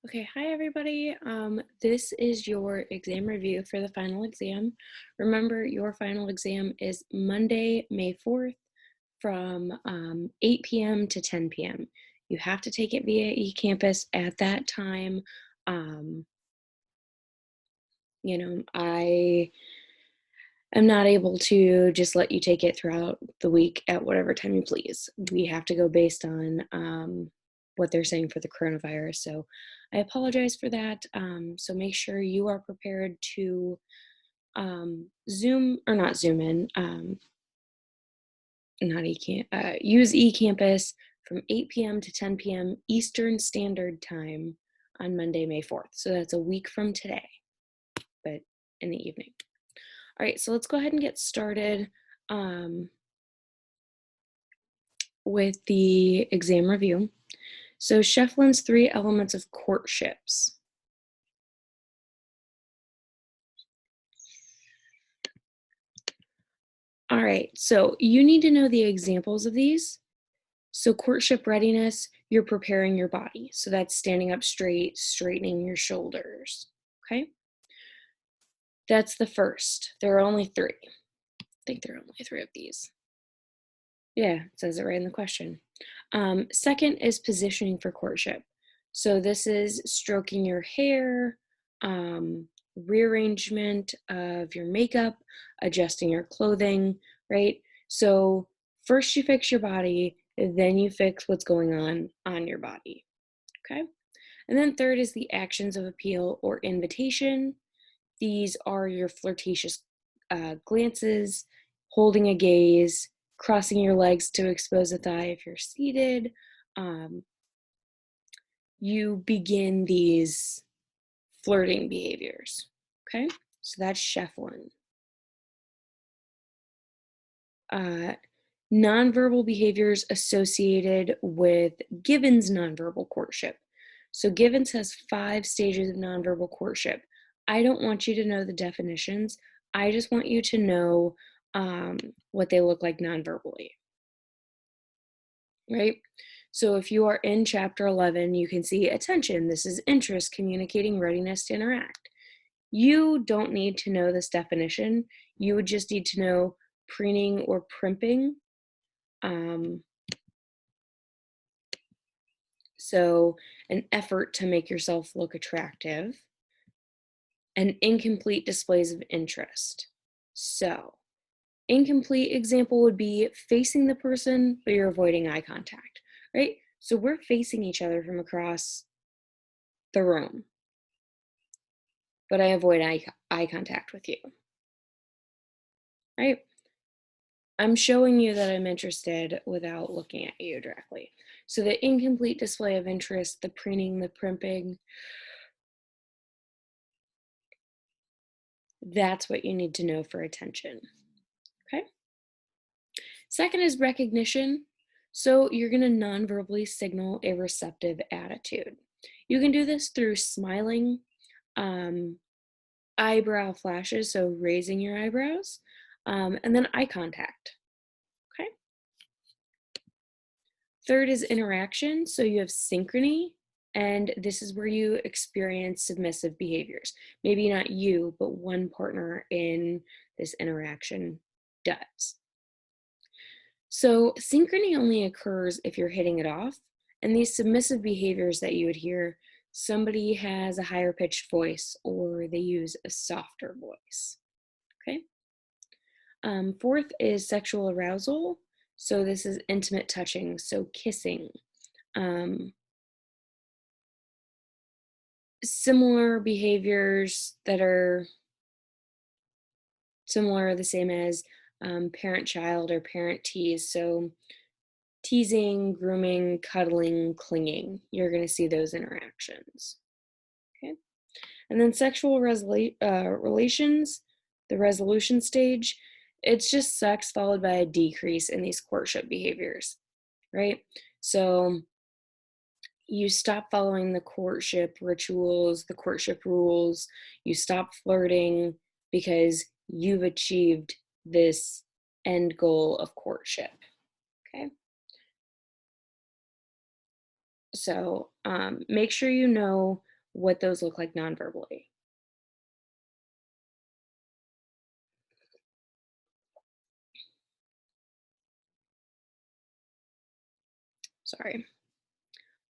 Okay, hi everybody. This is your exam review for the final exam. Remember, your final exam is Monday, May 4th from 8 p.m. to 10 p.m. You have to take it via eCampus at that time. Um, I am not able to just let you take it throughout the week at whatever time you please. We have to go based on what they're saying for the coronavirus. So I apologize for that. So make sure you are prepared to Zoom or not Zoom in, use eCampus from 8 p.m. to 10 p.m. Eastern Standard Time on Monday, May 4th. So that's a week from today, but in the evening. All right, so let's go ahead and get started with the exam review. So Shefflin's 3 elements of courtships. All right, so you need to know the examples of these. So courtship readiness, you're preparing your body. So that's standing up straight, straightening your shoulders, okay? That's the first. There are only 3. I think there are only 3 of these. Yeah, it says it right in the question. Second is positioning for courtship. So this is stroking your hair, rearrangement of your makeup, adjusting your clothing, right? So first you fix your body, then you fix what's going on your body, okay? And then third is the actions of appeal or invitation. These are your flirtatious glances, holding a gaze, crossing your legs to expose a thigh if you're seated. You begin these flirting behaviors, okay? So that's Shefflin. Nonverbal behaviors associated with Gibbon's nonverbal courtship. So Gibbons has 5 stages of nonverbal courtship. I don't want you to know the definitions. I just want you to know what they look like nonverbally, right? So if you are in chapter 11, you can see attention. This is interest, communicating, readiness to interact. You don't need to know this definition. You would just need to know preening or primping. So an effort to make yourself look attractive, and incomplete displays of interest. So incomplete example would be facing the person, but you're avoiding eye contact, right? So we're facing each other from across the room, but I avoid eye contact with you, right? I'm showing you that I'm interested without looking at you directly. So the incomplete display of interest, the preening, the primping, that's what you need to know for attention, okay? Second is recognition. So you're going to non-verbally signal a receptive attitude. You can do this through smiling, eyebrow flashes, so raising your eyebrows, and then eye contact, okay? Third is interaction. So you have synchrony, and this is where you experience submissive behaviors. Maybe not you, but one partner in this interaction does. So synchrony only occurs if you're hitting it off, and these submissive behaviors that you would hear, somebody has a higher pitched voice or they use a softer voice, okay? Fourth is sexual arousal. So this is intimate touching, so kissing. Similar behaviors that are similar, the same as parent-child or parent tease. So teasing, grooming, cuddling, clinging. You're going to see those interactions. Okay. And then sexual relations, the resolution stage, it's just sex followed by a decrease in these courtship behaviors, right? So you stop following the courtship rituals, the courtship rules, you stop flirting because you've achieved this end goal of courtship, okay? So make sure you know what those look like nonverbally. Sorry.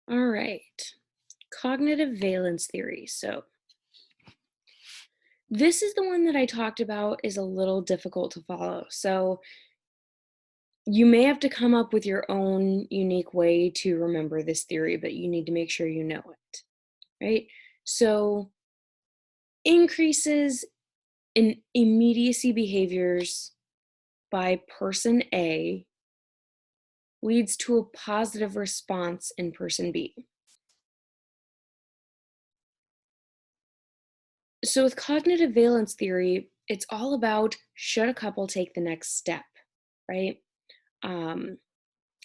All right. Cognitive valence theory. So this is the one that I talked about is a little difficult to follow. So you may have to come up with your own unique way to remember this theory, but you need to make sure you know it, right? So increases in immediacy behaviors by person A leads to a positive response in person B. So with cognitive valence theory, it's all about should a couple take the next step, right? Um,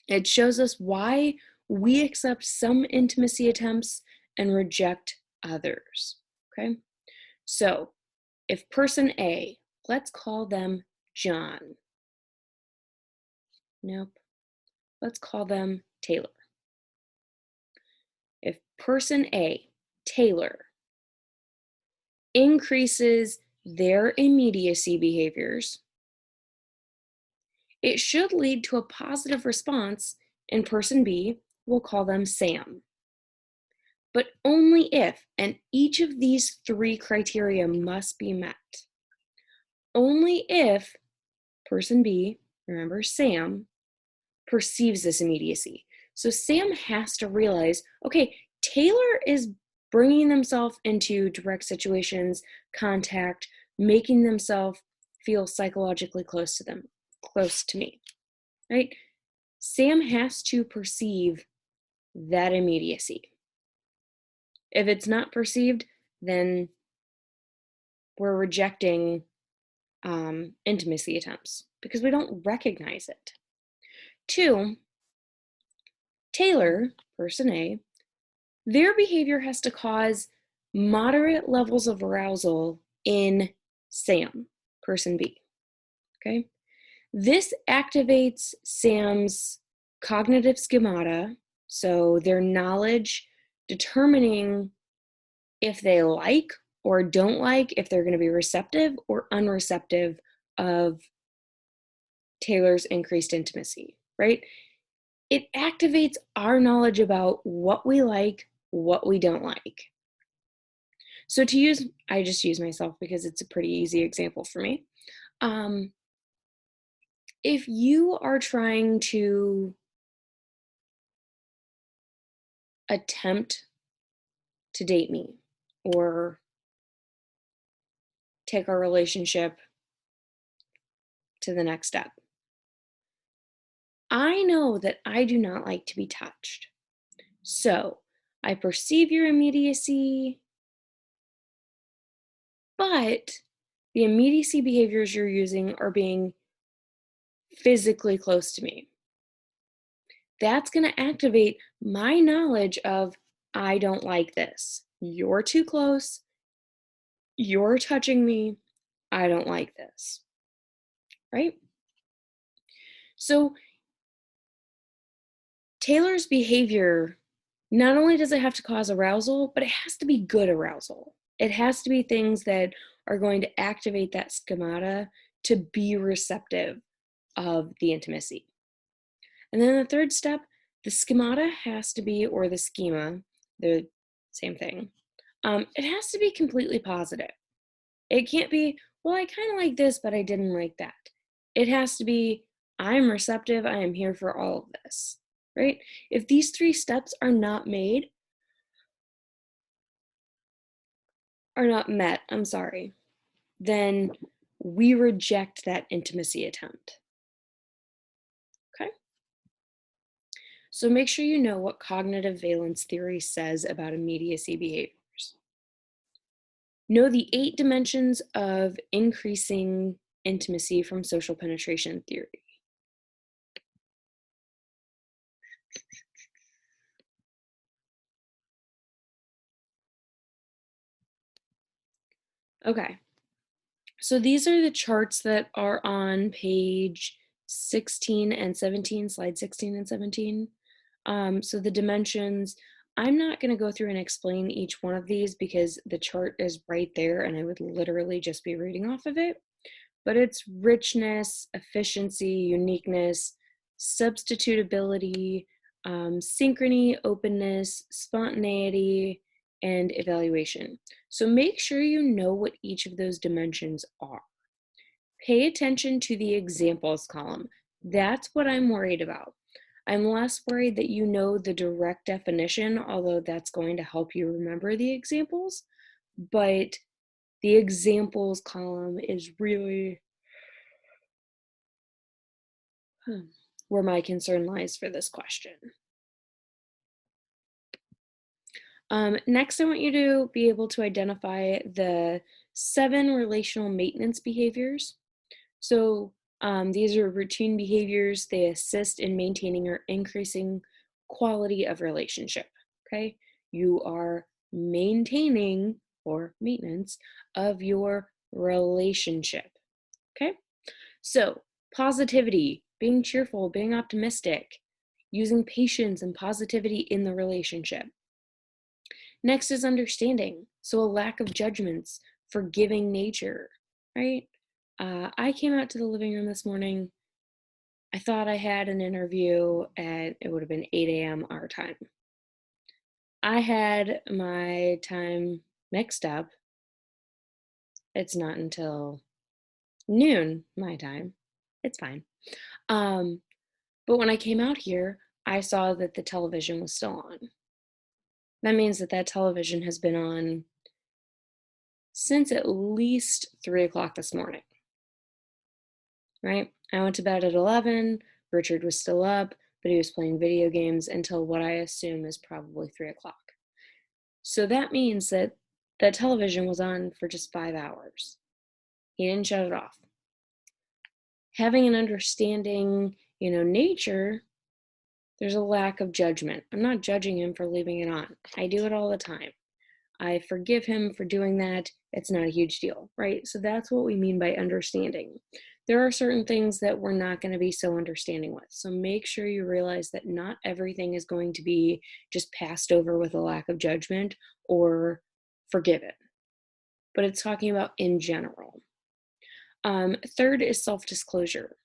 it shows us why we accept some intimacy attempts and reject others, okay? So if person A, let's call them John. Nope, let's call them Taylor. If person A, Taylor, increases their immediacy behaviors, it should lead to a positive response in person B, we'll call them Sam. But only if, and each of these three criteria must be met. Only if person B, remember Sam, perceives this immediacy. So Sam has to realize, okay, Taylor is bringing themselves into direct situations, contact, making themselves feel psychologically close to them, close to me, right? Sam has to perceive that immediacy. If it's not perceived, then we're rejecting intimacy attempts because we don't recognize it. 2, Taylor, person A, their behavior has to cause moderate levels of arousal in Sam, person B, okay? This activates Sam's cognitive schemata, so their knowledge determining if they like or don't like, if they're going to be receptive or unreceptive of Taylor's increased intimacy, right? It activates our knowledge about what we like, what we don't like. So to use, I just use myself because it's a pretty easy example for me. If you are trying to attempt to date me or take our relationship to the next step, I know that I do not like to be touched. So I perceive your immediacy, but the immediacy behaviors you're using are being physically close to me. That's going to activate my knowledge of I don't like this. You're too close. You're touching me. I don't like this. Right? So Taylor's behavior, not only does it have to cause arousal, but it has to be good arousal. It has to be things that are going to activate that schemata to be receptive of the intimacy. And then the third step, the schemata has to be, or the schema, they're the same thing. It has to be completely positive. It can't be, well, I kind of like this, but I didn't like that. It has to be, I'm receptive, I am here for all of this, right? If these 3 steps are not made, are not met, I'm sorry, then we reject that intimacy attempt. Okay? So make sure you know what cognitive valence theory says about immediacy behaviors. Know the 8 dimensions of increasing intimacy from social penetration theory. Okay, so these are the charts that are on page 16 and 17, slide 16 and 17. So the dimensions, I'm not going to go through and explain each one of these because the chart is right there and I would literally just be reading off of it. But it's richness, efficiency, uniqueness, substitutability, synchrony, openness, spontaneity, and evaluation. So make sure you know what each of those dimensions are. Pay attention to the examples column. That's what I'm worried about. I'm less worried that you know the direct definition, although that's going to help you remember the examples, but the examples column is really where my concern lies for this question. Next, I want you to be able to identify the 7 relational maintenance behaviors. So these are routine behaviors. They assist in maintaining or increasing quality of relationship, okay? You are maintaining or maintenance of your relationship, okay? So positivity, being cheerful, being optimistic, using patience and positivity in the relationship. Next is understanding. So a lack of judgments, forgiving nature, right? I came out to the living room this morning. I thought I had an interview at, it would have been 8 a.m. our time. I had my time mixed up. It's not until noon my time. It's fine. But when I came out here, I saw that the television was still on. That means that that television has been on since at least 3 o'clock this morning, right? I went to bed at 11. Richard was still up, but he was playing video games until what I assume is probably 3 o'clock. So that means that that television was on for just 5 hours. He didn't shut it off. Having an understanding, nature, there's a lack of judgment. I'm not judging him for leaving it on. I do it all the time. I forgive him for doing that. It's not a huge deal, right? So that's what we mean by understanding. There are certain things that we're not going to be so understanding with. So make sure you realize that not everything is going to be just passed over with a lack of judgment or forgiven, but it's talking about in general. Third is self-disclosure.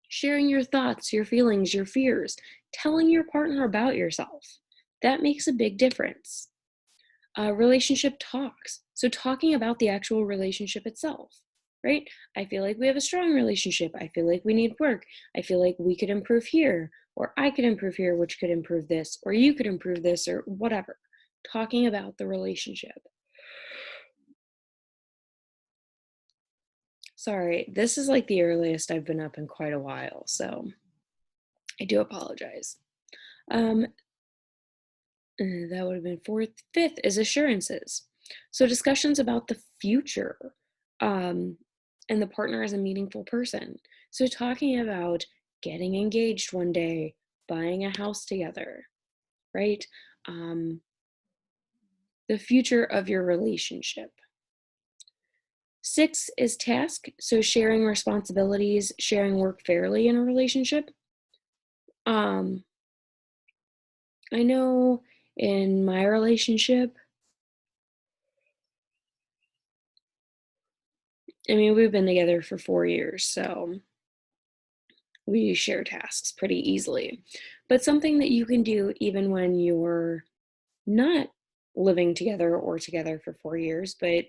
Sharing your thoughts, your feelings, your fears, telling your partner about yourself. That makes a big difference. Relationship talks. So talking about the actual relationship itself, right? I feel like we have a strong relationship. I feel like we need work. I feel like we could improve here, or I could improve here, which could improve this, or you could improve this, or whatever. Talking about the relationship. Sorry, this is like the earliest I've been up in quite a while, so I do apologize. That would have been fourth. Fifth is assurances. So discussions about the future and the partner as a meaningful person. So talking about getting engaged one day, buying a house together, right? The future of your relationship. 6 is task. So sharing responsibilities, sharing work fairly in a relationship. I know in my relationship, we've been together for 4 years, so we share tasks pretty easily. But something that you can do even when you're not living together or together for 4 years, but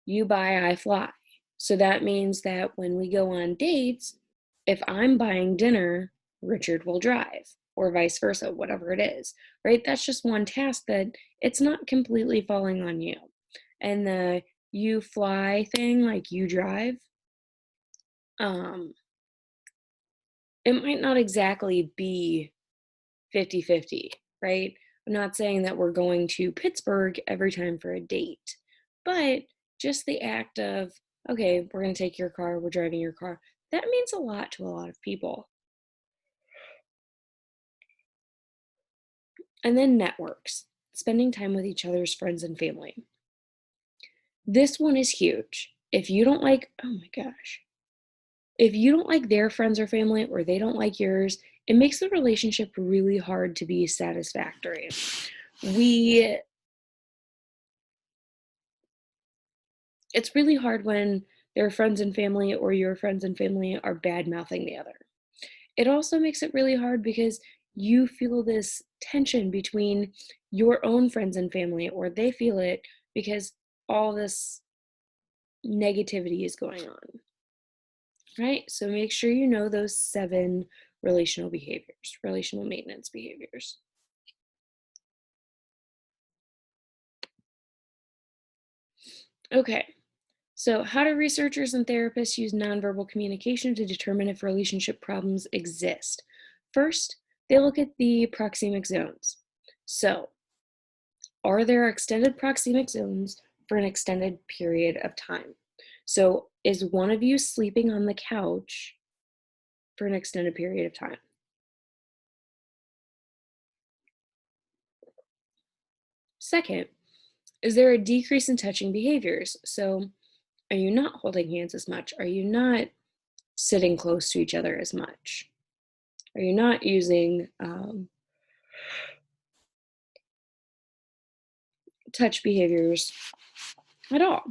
you buy, I fly. So that means that when we go on dates, if I'm buying dinner, Richard will drive, or vice versa, whatever it is, right? That's just one task that it's not completely falling on you. And the you fly thing, like you drive, it might not exactly be 50-50, right? I'm not saying that we're going to Pittsburgh every time for a date, but just the act of, okay, we're going to take your car, we're driving your car, that means a lot to a lot of people. And then networks, spending time with each other's friends and family. This one is huge. If you don't like, oh my gosh, if you don't like their friends or family, or they don't like yours, it makes the relationship really hard to be satisfactory. It's really hard when their friends and family or your friends and family are bad mouthing the other. It also makes it really hard because you feel this tension between your own friends and family, or they feel it because all this negativity is going on, right? So make sure you know those 7 relational behaviors, relational maintenance behaviors. Okay, so how do researchers and therapists use nonverbal communication to determine if relationship problems exist? First, they look at the proxemic zones. So, are there extended proxemic zones for an extended period of time? So, is one of you sleeping on the couch for an extended period of time? Second, is there a decrease in touching behaviors? So, are you not holding hands as much? Are you not sitting close to each other as much? Are you not using touch behaviors at all?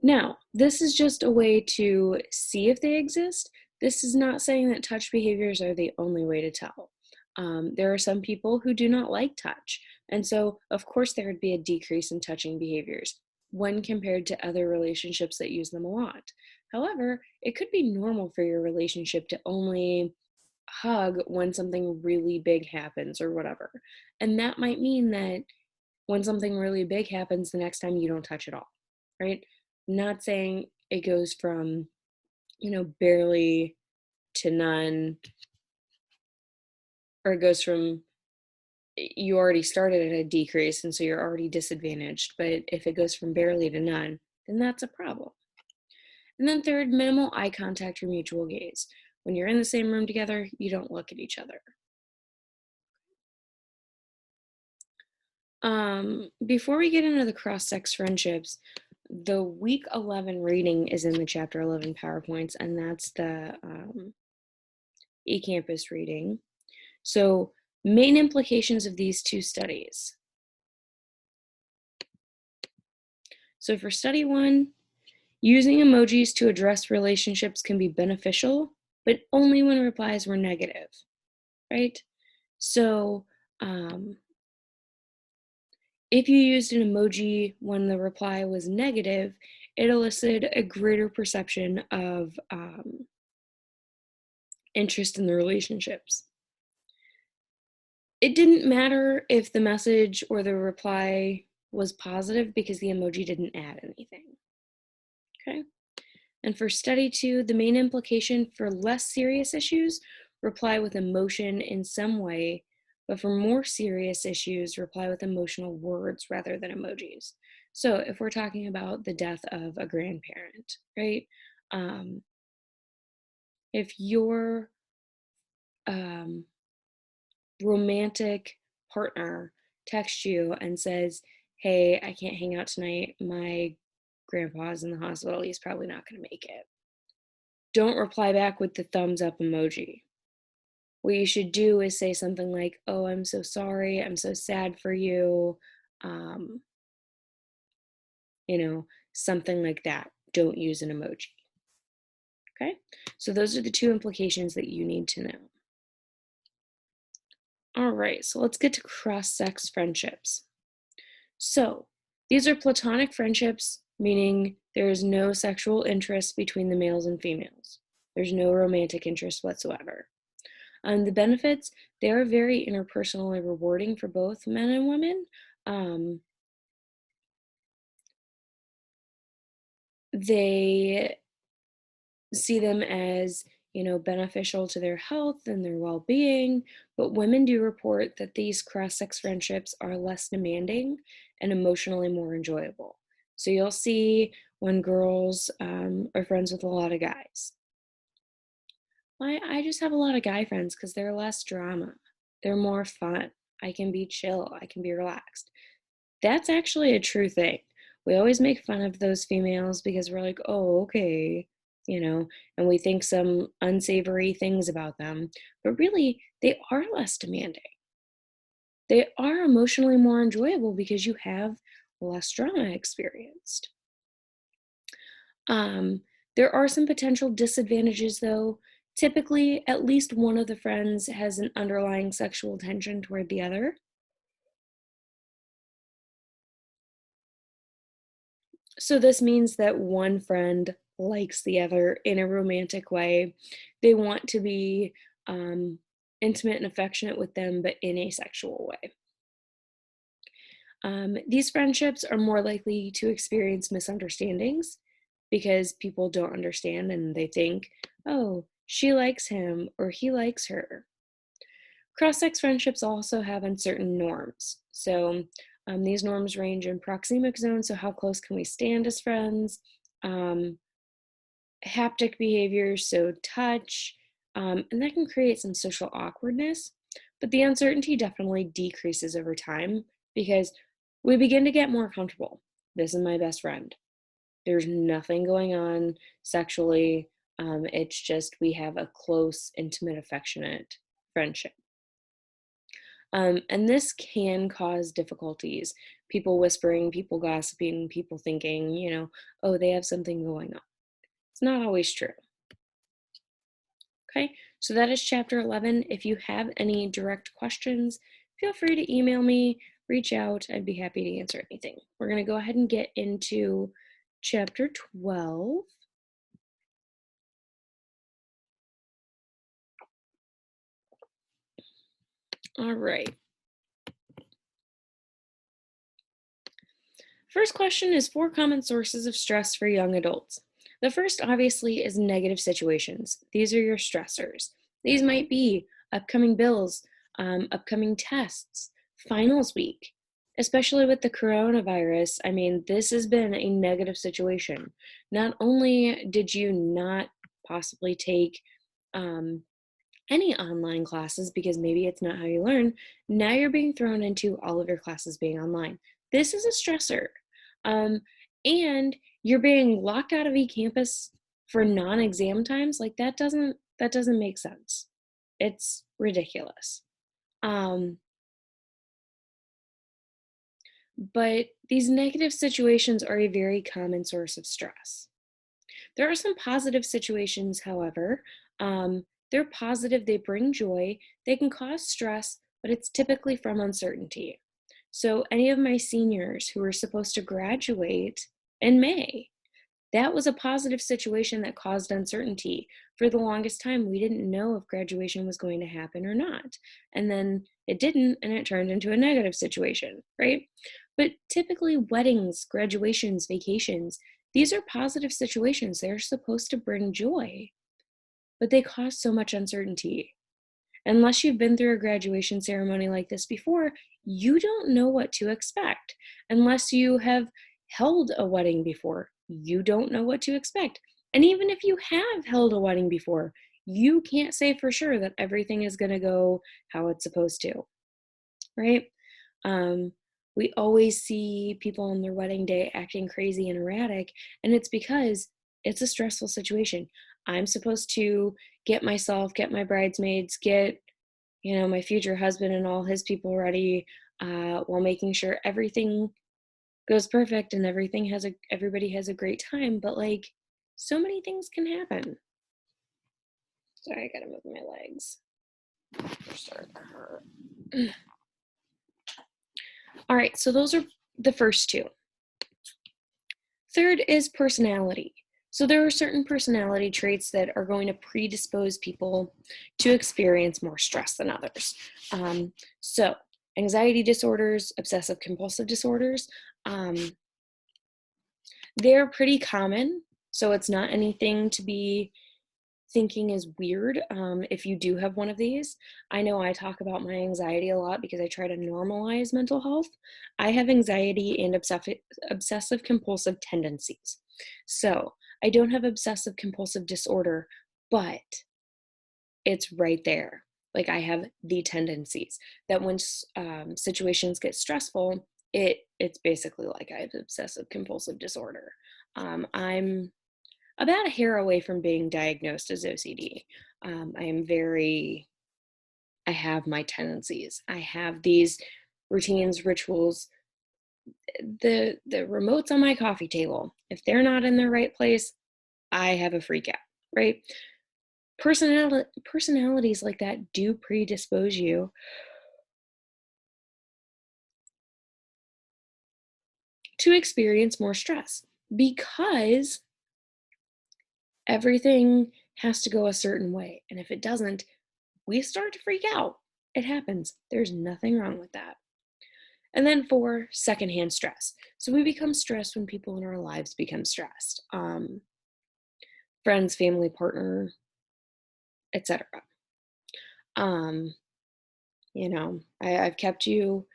Now, this is just a way to see if they exist. This is not saying that touch behaviors are the only way to tell. There are some people who do not like touch. And so, of course, there would be a decrease in touching behaviors when compared to other relationships that use them a lot. However, it could be normal for your relationship to only hug when something really big happens or whatever. And that might mean that when something really big happens, the next time you don't touch at all, right? Not saying it goes from, barely to none, or it goes from you already started at a decrease and so you're already disadvantaged. But if it goes from barely to none, then that's a problem. And then third, minimal eye contact or mutual gaze. When you're in the same room together, you don't look at each other. Before we get into the cross-sex friendships, the week 11 reading is in the chapter 11 PowerPoints, and that's the eCampus reading. So, main implications of these 2 studies. So for study 1, using emojis to address relationships can be beneficial, but only when replies were negative, right? So, if you used an emoji when the reply was negative, it elicited a greater perception of interest in the relationships. It didn't matter if the message or the reply was positive because the emoji didn't add anything. Okay? And for study 2, the main implication for less serious issues, reply with emotion in some way, but for more serious issues, reply with emotional words rather than emojis. So if we're talking about the death of a grandparent, right? If your romantic partner texts you and says, "Hey, I can't hang out tonight. My grandpa's in the hospital. He's probably not going to make it." Don't reply back with the thumbs up emoji. What you should do is say something like, "Oh, I'm so sorry. I'm so sad for you." Um, something like that. Don't use an emoji. Okay? So those are the 2 implications that you need to know. All right, so let's get to cross-sex friendships. So, these are platonic friendships, meaning there is no sexual interest between the males and females. There's no romantic interest whatsoever. The benefits, they are very interpersonally rewarding for both men and women. They see them as, beneficial to their health and their well-being, but women do report that these cross-sex friendships are less demanding and emotionally more enjoyable. So you'll see when girls are friends with a lot of guys. I just have a lot of guy friends because they're less drama. They're more fun. I can be chill. I can be relaxed. That's actually a true thing. We always make fun of those females because we're like, oh, okay, and we think some unsavory things about them. But really, they are less demanding. They are emotionally more enjoyable because you have less drama experienced. Um, there are some potential disadvantages though. Typically, at least one of the friends has an underlying sexual tension toward the other. So this means that one friend likes the other in a romantic way. They want to be um, intimate and affectionate with them, but in a sexual way. These friendships are more likely to experience misunderstandings because people don't understand and they think, oh, she likes him or he likes her. Cross-sex friendships also have uncertain norms. So these norms range in proxemic zones, so how close can we stand as friends, um, haptic behaviors, so touch, and that can create some social awkwardness. But the uncertainty definitely decreases over time because we begin to get more comfortable. This is my best friend. There's nothing going on sexually. It's just we have a close, intimate, affectionate friendship. And this can cause difficulties. People whispering, people gossiping, people thinking, oh, they have something going on. It's not always true. Okay, so that is chapter 11. If you have any direct questions, feel free to email me, reach out. I'd be happy to answer anything. We're going to go ahead and get into chapter 12. All right. First question is 4 common sources of stress for young adults. The first, obviously, is negative situations. These are your stressors. These might be upcoming bills, upcoming tests, finals week, especially with the coronavirus. I mean, this has been a negative situation. Not only did you not possibly take any online classes because maybe it's not how you learn, now you're being thrown into all of your classes being online. This is a stressor. Um, and you're being locked out of eCampus for non-exam times. Like that doesn't make sense. It's ridiculous. Um, but these negative situations are a very common source of stress. There are some positive situations, however. They're positive, they bring joy, they can cause stress, but it's typically from uncertainty. So, any of my seniors who are supposed to graduate in May, that was a positive situation that caused uncertainty. For the longest time, we didn't know if graduation was going to happen or not. And then it didn't, and it turned into a negative situation, right? But typically, weddings, graduations, vacations, these are positive situations. They're supposed to bring joy, but they cause so much uncertainty. Unless you've been through a graduation ceremony like this before, you don't know what to expect. Unless you have held a wedding before, you don't know what to expect. And even if you have held a wedding before, you can't say for sure that everything is going to go how it's supposed to, right? Um, we always see people on their wedding day acting crazy and erratic, and it's because it's a stressful situation. I'm supposed to get myself, get my bridesmaids, get my future husband and all his people ready, while making sure everything goes perfect and everybody has a great time. But like, so many things can happen. Sorry, I gotta move my legs. They're starting to hurt. All right, so those are the first 2. Third is personality. So there are certain personality traits that are going to predispose people to experience more stress than others. So anxiety disorders, obsessive compulsive disorders, they're pretty common. So it's not anything to be thinking is weird if you do have one of these. I know I talk about my anxiety a lot because I try to normalize mental health. I have anxiety and obsessive compulsive tendencies. So I don't have obsessive compulsive disorder, but it's right there. Like I have the tendencies that when situations get stressful, it's basically like I have obsessive compulsive disorder. I'm about a hair away from being diagnosed as OCD. I am very I have my tendencies. I have these routines, rituals. The remote's on my coffee table. If they're not in the right place, I have a freak out, right? Personalities like that do predispose you to experience more stress because everything has to go a certain way. And if it doesn't, we start to freak out. It happens. There's nothing wrong with that. And then 4, secondhand stress. So we become stressed when people in our lives become stressed. Friends, family, partner, etc. Um, I've kept you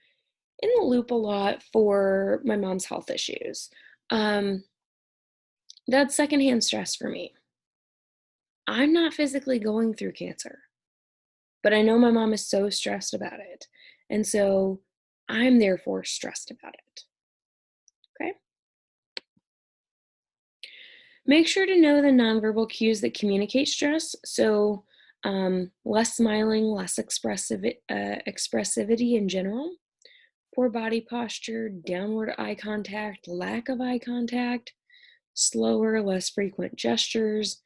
in the loop a lot for my mom's health issues. Um, that's secondhand stress for me. I'm not physically going through cancer, but I know my mom is so stressed about it. And so I'm therefore stressed about it. Okay. Make sure to know the nonverbal cues that communicate stress. So, less smiling, less expressivity in general, poor body posture, downward eye contact, lack of eye contact, slower, less frequent gestures,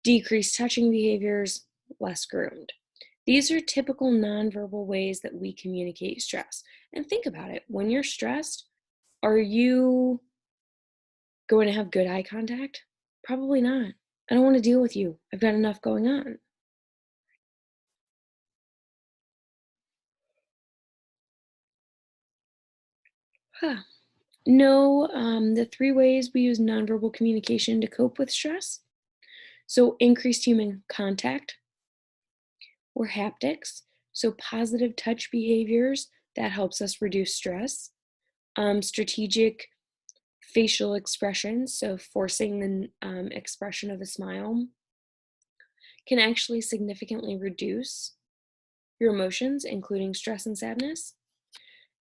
decreased touching behaviors, less groomed. These are typical nonverbal ways that we communicate stress. And think about it, when you're stressed, are you going to have good eye contact? Probably not. I don't want to deal with you. I've got enough going on. Huh. Know the 3 ways we use nonverbal communication to cope with stress. So, increased human contact or haptics. So, positive touch behaviors that helps us reduce stress. Strategic facial expressions, so forcing the expression of a smile, can actually significantly reduce your emotions, including stress and sadness.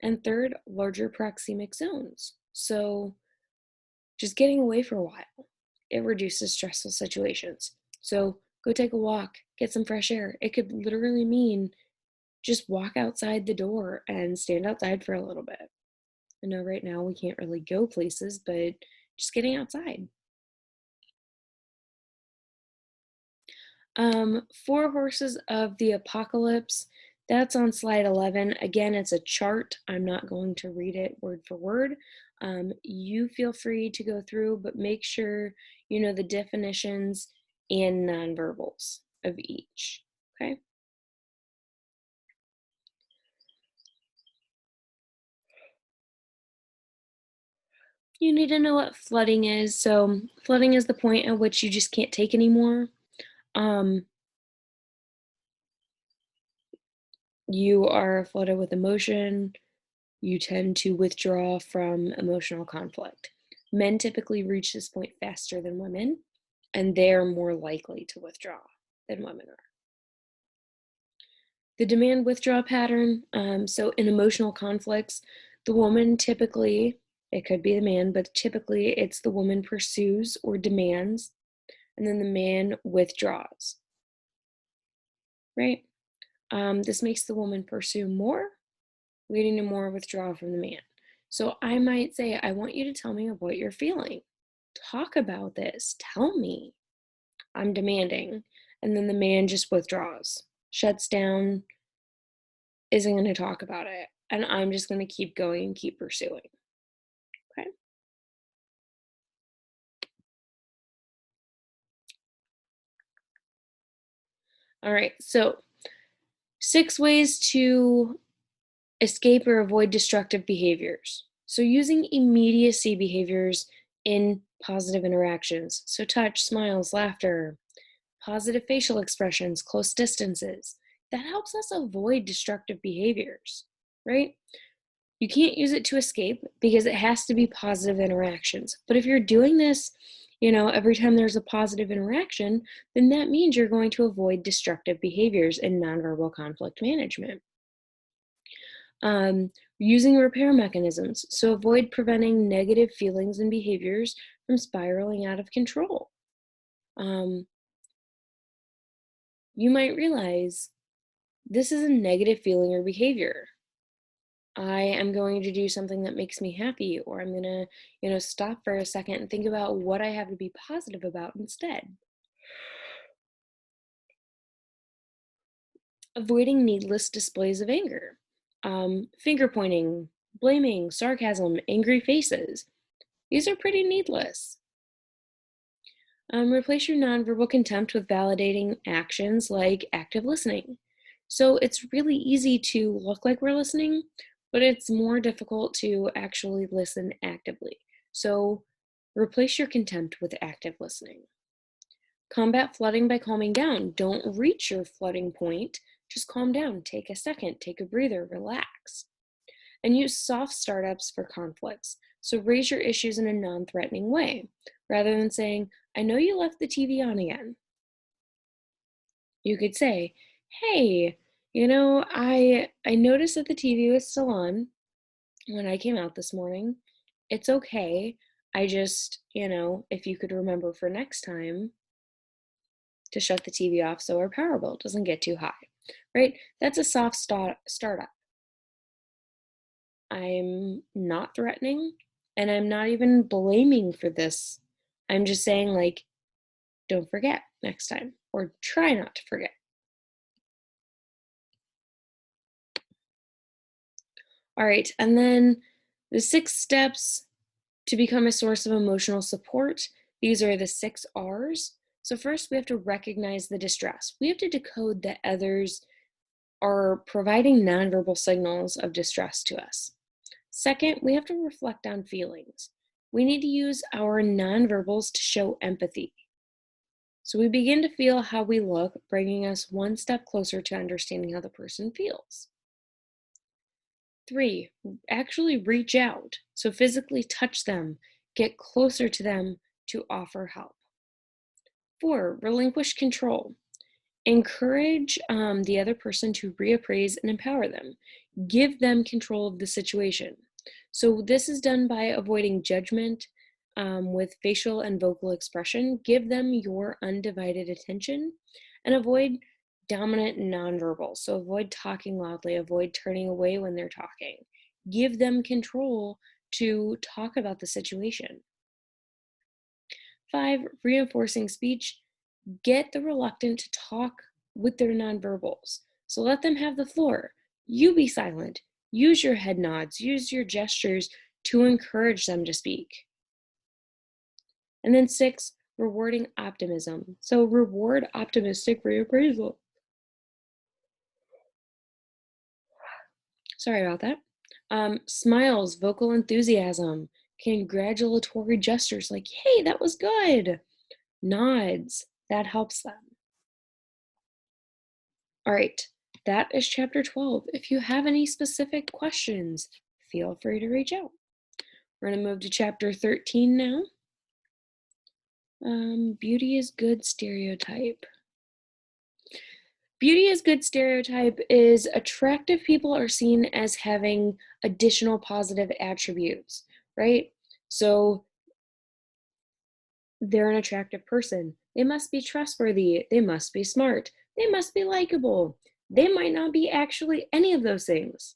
And third, larger proxemic zones. So just getting away for a while, it reduces stressful situations. So go take a walk, get some fresh air. It could literally mean just walk outside the door and stand outside for a little bit. I know right now we can't really go places, but just getting outside. 4 Horses of the Apocalypse, that's on slide 11. Again, it's a chart. I'm not going to read it word for word. You feel free to go through, but make sure you know the definitions and nonverbals of each, okay? You need to know what flooding is. So flooding is the point at which you just can't take anymore. Um, you are flooded with emotion. You tend to withdraw from emotional conflict. Men typically reach this point faster than women, and they're more likely to withdraw than women are. The demand withdrawal pattern, so in emotional conflicts, the woman typically, it could be the man, but typically it's the woman pursues or demands, and then the man withdraws, right? This makes the woman pursue more, leading to more withdrawal from the man. So I might say, I want you to tell me what you're feeling. Talk about this. Tell me. I'm demanding. And then the man just withdraws, shuts down, isn't going to talk about it. And I'm just going to keep going and keep pursuing. Okay. All right. So, 6 ways to escape or avoid destructive behaviors. So, using immediacy behaviors in positive interactions. So, touch, smiles, laughter, positive facial expressions, close distances. That helps us avoid destructive behaviors, right? You can't use it to escape because it has to be positive interactions. But if you're doing this, every time there's a positive interaction, then that means you're going to avoid destructive behaviors in nonverbal conflict management. Using repair mechanisms. So avoid preventing negative feelings and behaviors from spiraling out of control. You might realize This is a negative feeling or behavior. I am going to do something that makes me happy, or I'm going to, stop for a second and think about what I have to be positive about instead. Avoiding needless displays of anger. Finger pointing, blaming, sarcasm, angry faces. These are pretty needless. Replace your nonverbal contempt with validating actions like active listening. So it's really easy to look like we're listening, but it's more difficult to actually listen actively. So replace your contempt with active listening. Combat flooding by calming down. Don't reach your flooding point. Just calm down. Take a second, take a breather, relax. And use soft startups for conflicts. So raise your issues in a non-threatening way, rather than saying, I know you left the TV on again. You could say, hey, I noticed that the TV was still on when I came out this morning. It's okay. I just, if you could remember for next time to shut the TV off so our power bill doesn't get too high, right? That's a soft startup. I'm not threatening, and I'm not even blaming for this. I'm just saying, like, don't forget next time, or try not to forget. All right, and then the 6 steps to become a source of emotional support. These are the 6 R's. So first, we have to recognize the distress. We have to decode that others are providing nonverbal signals of distress to us. Second, we have to reflect on feelings. We need to use our nonverbals to show empathy. So we begin to feel how we look, bringing us one step closer to understanding how the person feels. 3, actually reach out. So physically touch them, get closer to them to offer help. 4, relinquish control. Encourage the other person to reappraise and empower them. Give them control of the situation. So this is done by avoiding judgment with facial and vocal expression. Give them your undivided attention and avoid dominant nonverbal. So avoid talking loudly, avoid turning away when they're talking. Give them control to talk about the situation. 5, reinforcing speech. Get the reluctant to talk with their nonverbals. So let them have the floor. You be silent. Use your head nods, use your gestures to encourage them to speak. And then 6, rewarding optimism. So reward optimistic reappraisal. Sorry about that. Smiles, vocal enthusiasm, congratulatory gestures like, hey, that was good. Nods, that helps them. All right, that is chapter 12. If you have any specific questions, feel free to reach out. We're going to move to chapter 13 now. Beauty is good stereotype. Beauty is good stereotype is attractive people are seen as having additional positive attributes, right? So they're an attractive person. They must be trustworthy. They must be smart. They must be likable. They might not be actually any of those things.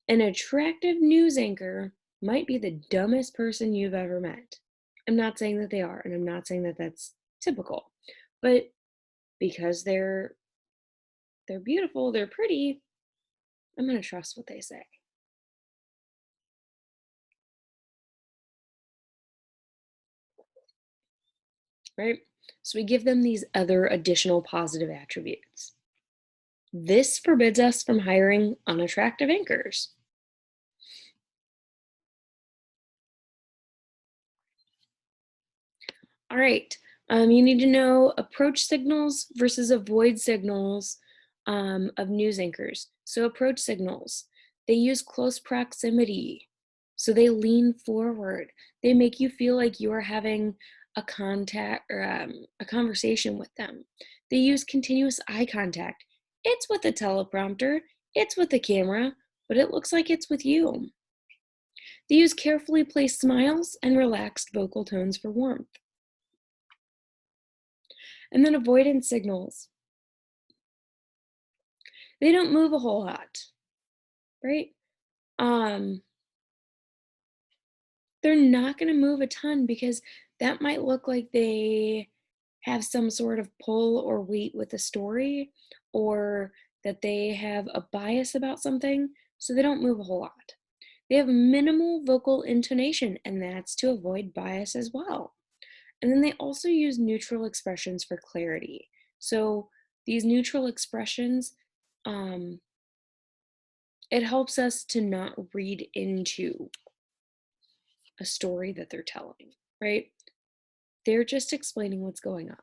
An attractive news anchor might be the dumbest person you've ever met. I'm not saying that they are, and I'm not saying that that's typical, but because they're beautiful, they're pretty, I'm going to trust what they say. Right? So we give them these other additional positive attributes. This forbids us from hiring unattractive anchors. All right, you need to know approach signals versus avoid signals of news anchors. So approach signals, they use close proximity. So they lean forward. They make you feel like you're having a contact or a conversation with them. They use continuous eye contact. It's with a teleprompter, it's with a camera, but it looks like it's with you. They use carefully placed smiles and relaxed vocal tones for warmth. And then avoidance signals. They don't move a whole lot, right? Um, they're not gonna move a ton because that might look like they have some sort of pull or weight with the story, or that they have a bias about something, so they don't move a whole lot. They have minimal vocal intonation, and that's to avoid bias as well. And then they also use neutral expressions for clarity. So these neutral expressions, um, it helps us to not read into a story that they're telling, right? They're just explaining what's going on.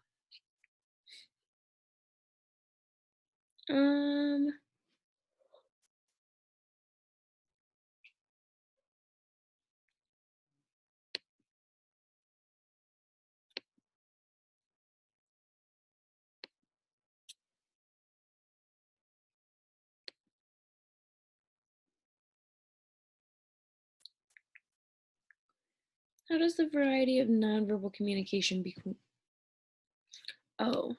Um, how does the variety of nonverbal communication become? Oh,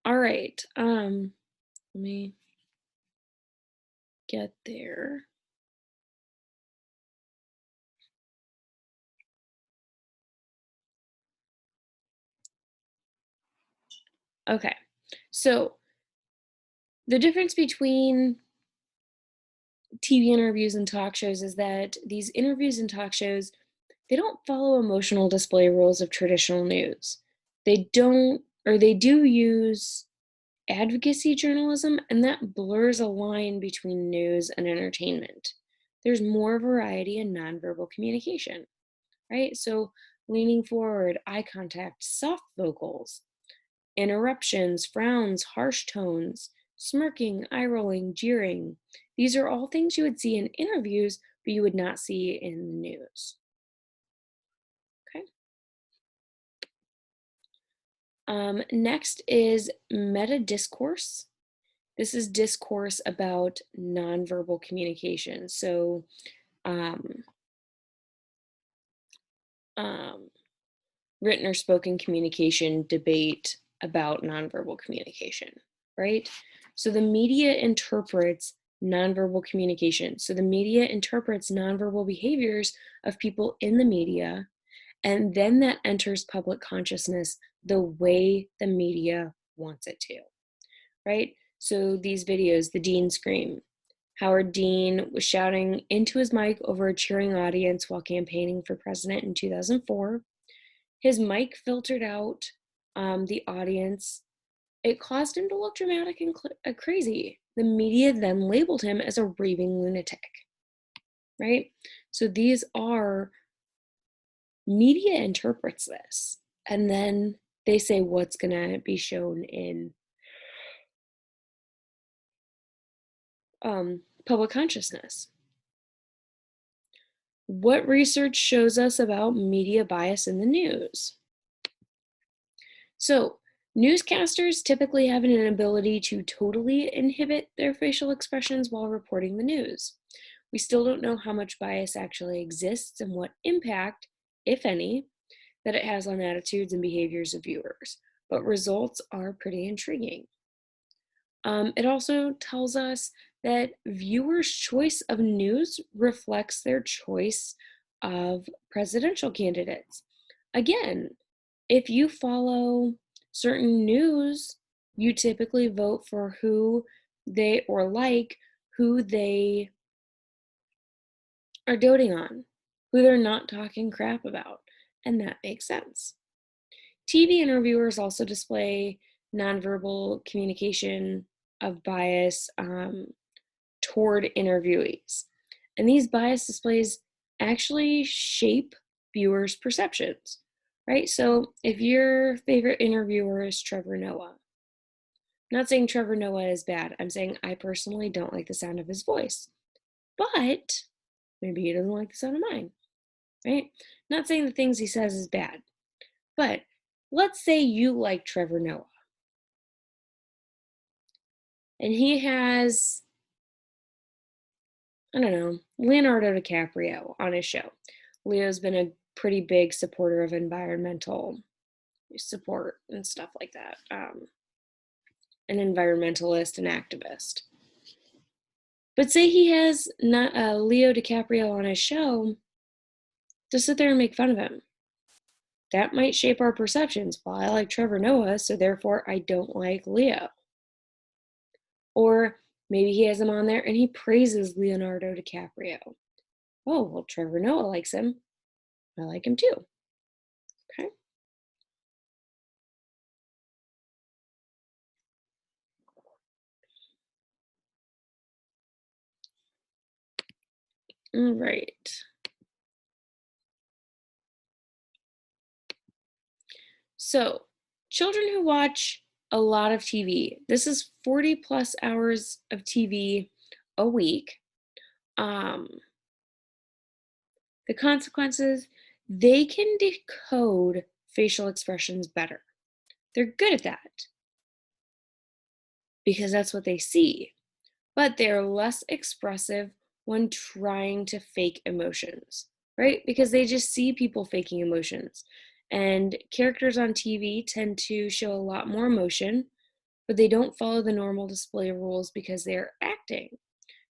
all right. Let me get there. Okay. So the difference between TV interviews and talk shows is that these interviews and talk shows, they don't follow emotional display rules of traditional news. They don't, or they do use advocacy journalism, and that blurs a line between news and entertainment. There's more variety in nonverbal communication, right? So leaning forward, eye contact, soft vocals, interruptions, frowns, harsh tones, smirking, eye rolling, jeering. These are all things you would see in interviews, but you would not see in the news. Okay. Next is meta discourse. This is discourse about nonverbal communication. So, um, um, written or spoken communication debate about nonverbal communication, right? So the media interprets nonverbal communication. So the media interprets nonverbal behaviors of people in the media, and then that enters public consciousness the way the media wants it to, right? So these videos, the Dean scream. Howard Dean was shouting into his mic over a cheering audience while campaigning for president in 2004. His mic filtered out the audience. It caused him to look dramatic and crazy. The media then labeled him as a raving lunatic, right? So these are, media interprets this, and then they say what's going to be shown in public consciousness. What research shows us about media bias in the news? So, newscasters typically have an ability to totally inhibit their facial expressions while reporting the news. We still don't know how much bias actually exists and what impact, if any, that it has on attitudes and behaviors of viewers, but results are pretty intriguing. It also tells us that viewers' choice of news reflects their choice of presidential candidates. Again, if you follow certain news, you typically vote for who they, or like who they are doting on, who they're not talking crap about. And that makes sense. TV interviewers also display nonverbal communication of bias toward interviewees. And these bias displays actually shape viewers' perceptions, right? So if your favorite interviewer is Trevor Noah, I'm not saying Trevor Noah is bad. I'm saying I personally don't like the sound of his voice, but maybe he doesn't like the sound of mine, right? Not saying the things he says is bad, but let's say you like Trevor Noah and he has, I don't know, Leonardo DiCaprio on his show. Leo's been a pretty big supporter of environmental support and stuff like that. an environmentalist, an activist. But say he has not, Leo DiCaprio on his show, to sit there and make fun of him. That might shape our perceptions. Well, I like Trevor Noah, so therefore I don't like Leo. Or maybe he has him on there and he praises Leonardo DiCaprio. Oh, well, Trevor Noah likes him. I like him too. Okay. All right. So, children who watch a lot of TV, this is 40 plus hours of TV a week. The consequences, they can decode facial expressions better. They're good at that because that's what they see, but they're less expressive when trying to fake emotions, right? Because they just see people faking emotions. And characters on TV tend to show a lot more emotion, but they don't follow the normal display rules because they're acting.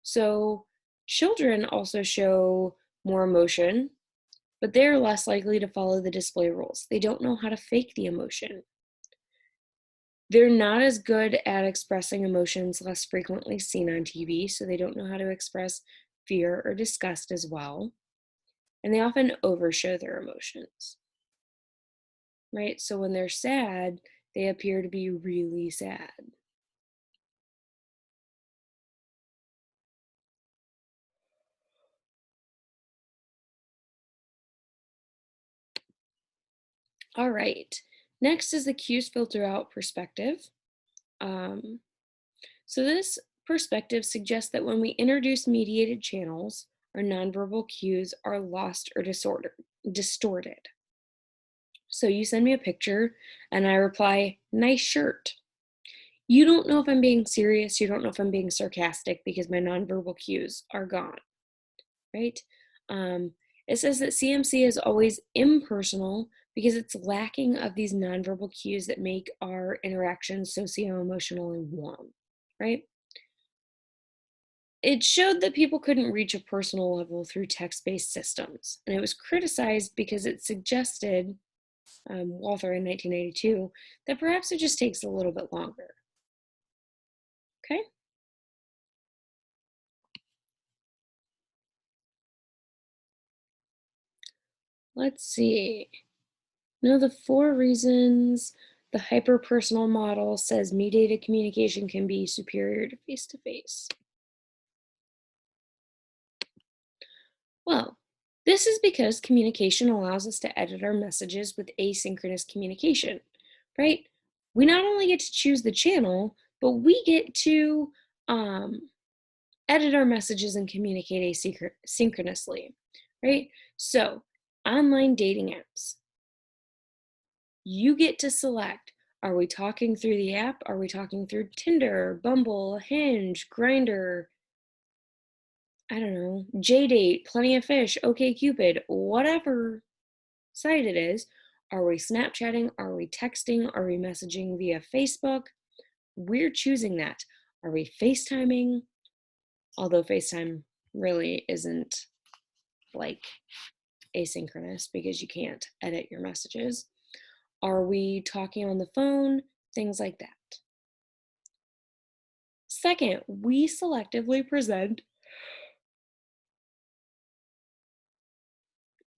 So children also show more emotion, but they're less likely to follow the display rules. They don't know how to fake the emotion. They're not as good at expressing emotions less frequently seen on TV, so they don't know how to express fear or disgust as well. And they often overshow their emotions, right? So when they're sad, they appear to be really sad. All right, next is the cues filter out perspective. Um, so this perspective suggests that when we introduce mediated channels, our nonverbal cues are lost or distorted. So you send me a picture and I reply, nice shirt. You don't know if I'm being serious. You don't know if I'm being sarcastic because my nonverbal cues are gone, right? Um, it says that CMC is always impersonal because it's lacking of these nonverbal cues that make our interactions socio-emotionally warm, right? It showed that people couldn't reach a personal level through text-based systems, and it was criticized because it suggested, Walther in 1982, that perhaps it just takes a little bit longer. Okay? Let's see. Now, the 4 reasons the hyperpersonal model says mediated communication can be superior to face-to-face. Well, this is because communication allows us to edit our messages with asynchronous communication, right? We not only get to choose the channel, but we get to edit our messages and communicate asynchronously, right? So, online dating apps, you get to select, are we talking through the app? Are we talking through Tinder, Bumble, Hinge, Grindr, I don't know, JDate, Plenty of Fish, OkCupid, whatever site it is. Are we Snapchatting? Are we texting? Are we messaging via Facebook? We're choosing that. Are we FaceTiming? Although FaceTime really isn't like asynchronous because you can't edit your messages. Are we talking on the phone? Things like that. Second, we selectively present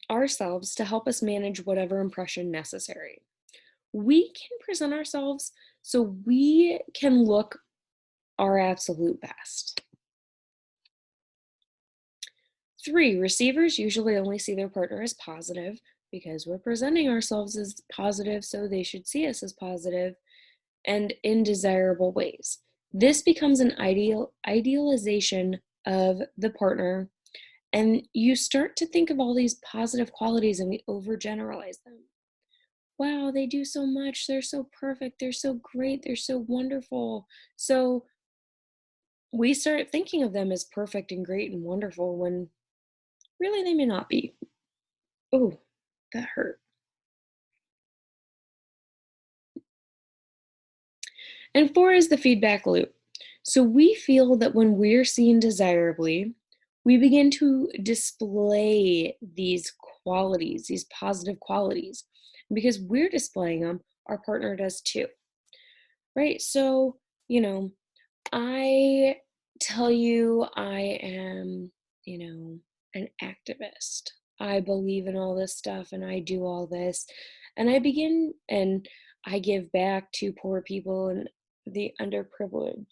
ourselves to help us manage whatever impression necessary. We can present ourselves so we can look our absolute best. 3, receivers usually only see their partner as positive because we're presenting ourselves as positive, so they should see us as positive and in desirable ways. This becomes an idealization of the partner, and you start to think of all these positive qualities and we overgeneralize them. Wow, they do so much. They're so perfect. They're so great. They're so wonderful. So we start thinking of them as perfect and great and wonderful when really they may not be. Oh, that hurt. And 4 is the feedback loop. So we feel that when we're seen desirably, we begin to display these qualities, these positive qualities. And because we're displaying them, our partner does too, right? So, you know, I tell you I am, an activist. I believe in all this stuff and I do all this. And I begin and I give back to poor people and the underprivileged.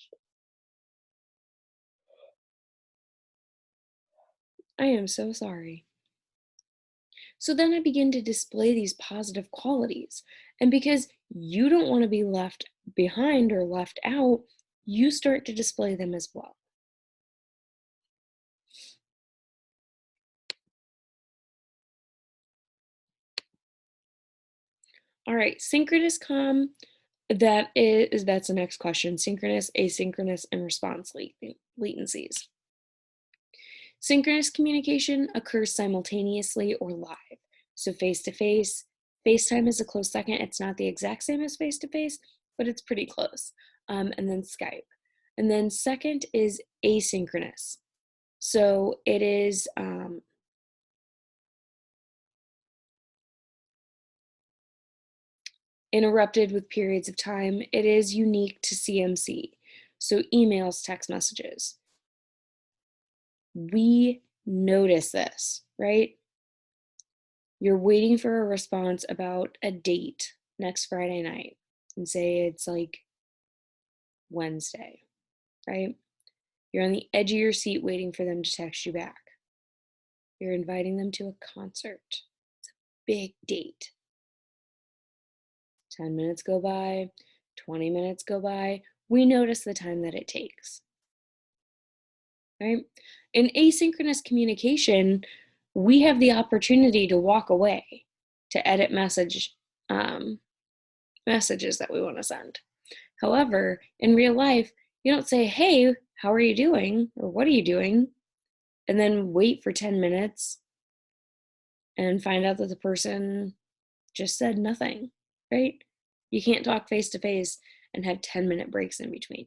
I am so sorry. So then I begin to display these positive qualities. And because you don't want to be left behind or left out, you start to display them as well. All right, synchronous comm, that's the next question. Synchronous, asynchronous, and response latencies. Synchronous communication occurs simultaneously or live. So face to face, FaceTime is a close second. It's not the exact same as face to face, but it's pretty close. And then Skype. And then second is asynchronous. So it is interrupted with periods of time. It is unique to CMC. So emails, text messages. We notice this, right? You're waiting for a response about a date next Friday night and say it's like Wednesday, right? You're on the edge of your seat waiting for them to text you back. You're inviting them to a concert. It's a big date. 10 minutes go by, 20 minutes go by. We notice the time that it takes, right? In asynchronous communication, we have the opportunity to walk away, to edit messages that we want to send. However, in real life, you don't say, hey, how are you doing? Or what are you doing? And then wait for 10 minutes and find out that the person just said nothing, right? You can't talk face to face and have 10-minute breaks in between.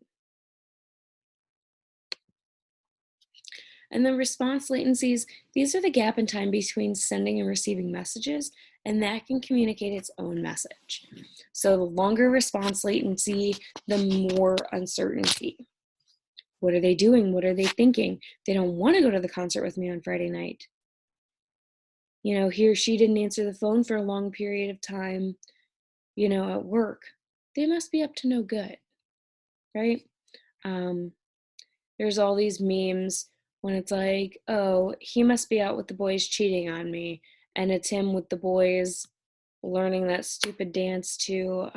And then response latencies, these are the gap in time between sending and receiving messages, and that can communicate its own message. So the longer response latency, the more uncertainty. What are they doing? What are they thinking? They don't want to go to the concert with me on Friday night. He or she didn't answer the phone for a long period of time, at work. They must be up to no good, right? There's all these memes when it's like, oh, he must be out with the boys cheating on me. And it's him with the boys learning that stupid dance to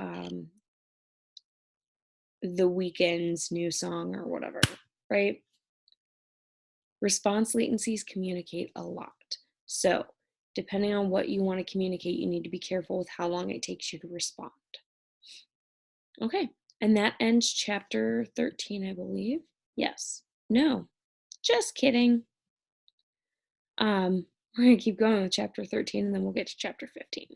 The Weeknd's new song or whatever, right? Response latencies communicate a lot. So, depending on what you want to communicate, you need to be careful with how long it takes you to respond. Okay, and that ends chapter 13, I believe. Yes. No. Just kidding. We're going to keep going with chapter 13 and then we'll get to chapter 15.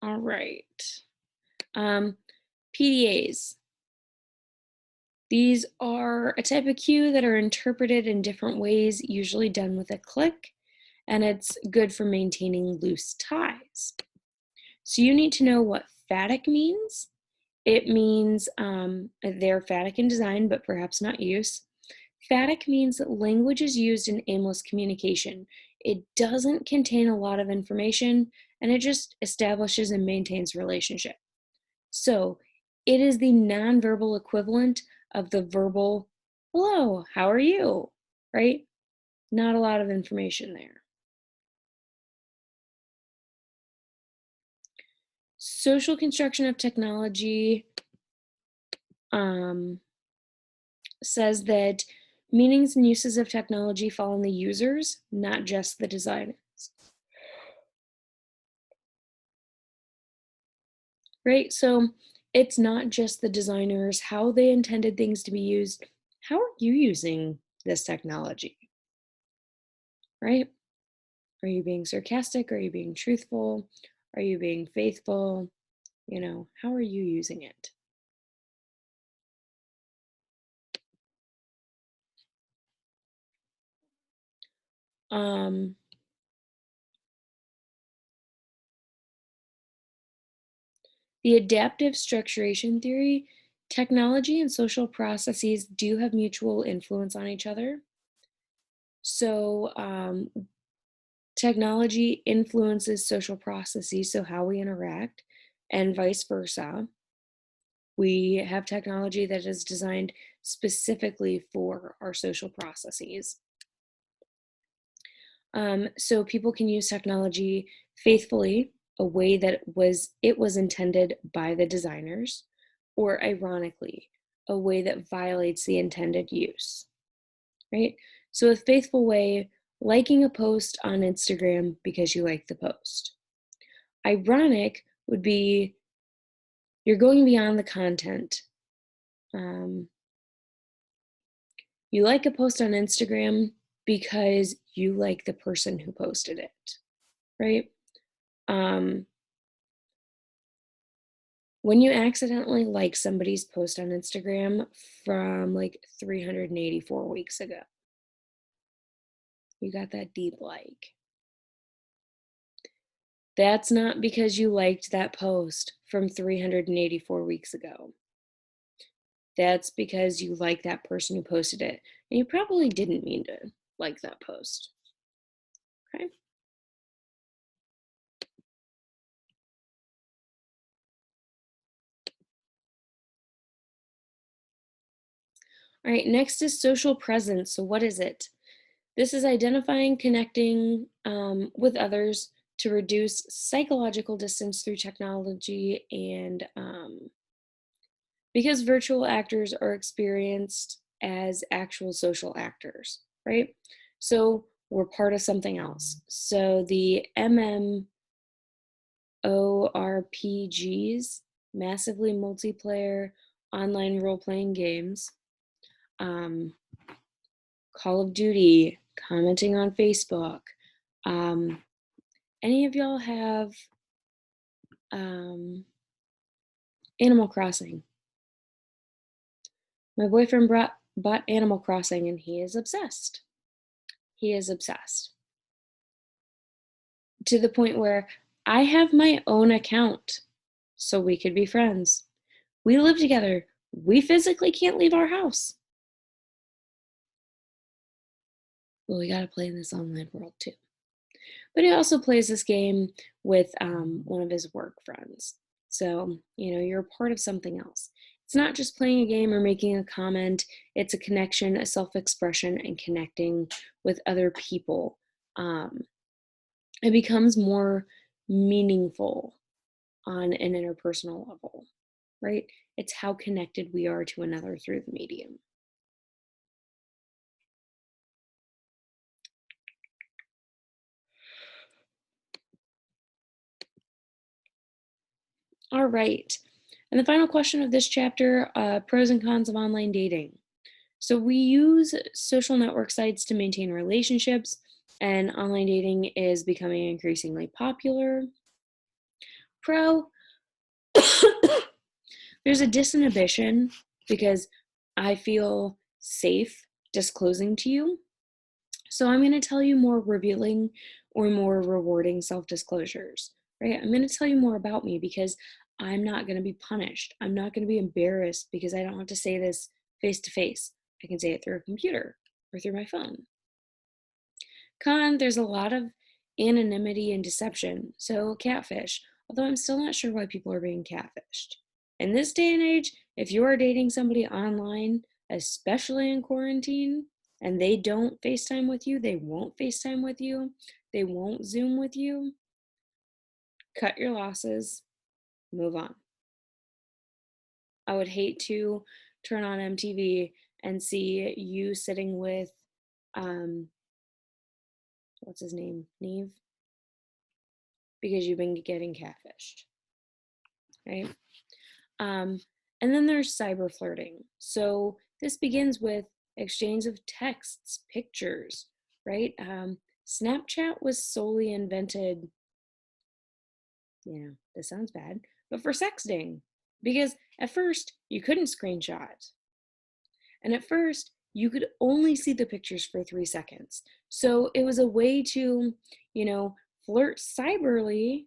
All right. PDAs. These are a type of cue that are interpreted in different ways, usually done with a click, and it's good for maintaining loose ties. So you need to know what phatic means. It means they're phatic in design, but perhaps not use. Phatic means that language is used in aimless communication. It doesn't contain a lot of information, and it just establishes and maintains relationship. So it is the nonverbal equivalent of the verbal, hello, how are you, right? Not a lot of information there. Social construction of technology says that meanings and uses of technology fall on the users, not just the designers. Right? So it's not just the designers, how they intended things to be used. How are you using this technology? Right? Are you being sarcastic? Are you being truthful? Are you being faithful? How are you using it? Um, the adaptive structuration theory, technology and social processes do have mutual influence on each other. So, technology influences social processes, so how we interact, and vice versa. We have technology that is designed specifically for our social processes. So people can use technology faithfully, a way that it was intended by the designers, or ironically, a way that violates the intended use, right? So a faithful way, liking a post on Instagram because you like the post. Ironic would be you're going beyond the content. Um, you like a post on Instagram because you like the person who posted it, right? Um, when you accidentally like somebody's post on Instagram from like 384 weeks ago, you got that deep like. That's not because you liked that post from 384 weeks ago. That's because you like that person who posted it. And you probably didn't mean to like that post. Okay. All right, next is social presence. So, what is it? This is identifying, connecting with others to reduce psychological distance through technology and because virtual actors are experienced as actual social actors, right? So we're part of something else. So the MMORPGs, massively multiplayer online role playing games, um, Call of Duty, commenting on Facebook. Um, any of y'all have Animal Crossing? My boyfriend bought Animal Crossing and he is obsessed. He is obsessed to the point where I have my own account so we could be friends. We live together. We physically can't leave our house. Well, we got to play in this online world too. But he also plays this game with one of his work friends. So, you're a part of something else. It's not just playing a game or making a comment, it's a connection, a self expression, and connecting with other people. It becomes more meaningful on an interpersonal level, right? It's how connected we are to another through the medium. All right. And the final question of this chapter, pros and cons of online dating. So we use social network sites to maintain relationships, and online dating is becoming increasingly popular. Pro, there's a disinhibition because I feel safe disclosing to you. So I'm going to tell you more revealing or more rewarding self-disclosures, right? I'm going to tell you more about me because I'm not going to be punished. I'm not going to be embarrassed because I don't have to say this face to face. I can say it through a computer or through my phone. Con, there's a lot of anonymity and deception. So catfish, although I'm still not sure why people are being catfished. In this day and age, if you are dating somebody online, especially in quarantine, and they don't FaceTime with you, they won't FaceTime with you, they won't Zoom with you, cut your losses, move on. I would hate to turn on MTV and see you sitting with, what's his name? Neve? Because you've been getting catfished, right? Um, and then there's cyber flirting. So this begins with exchange of texts, pictures, right? Snapchat was solely invented, this sounds bad, but for sexting. Because at first, you couldn't screenshot. And at first, you could only see the pictures for 3 seconds. So it was a way to, flirt cyberly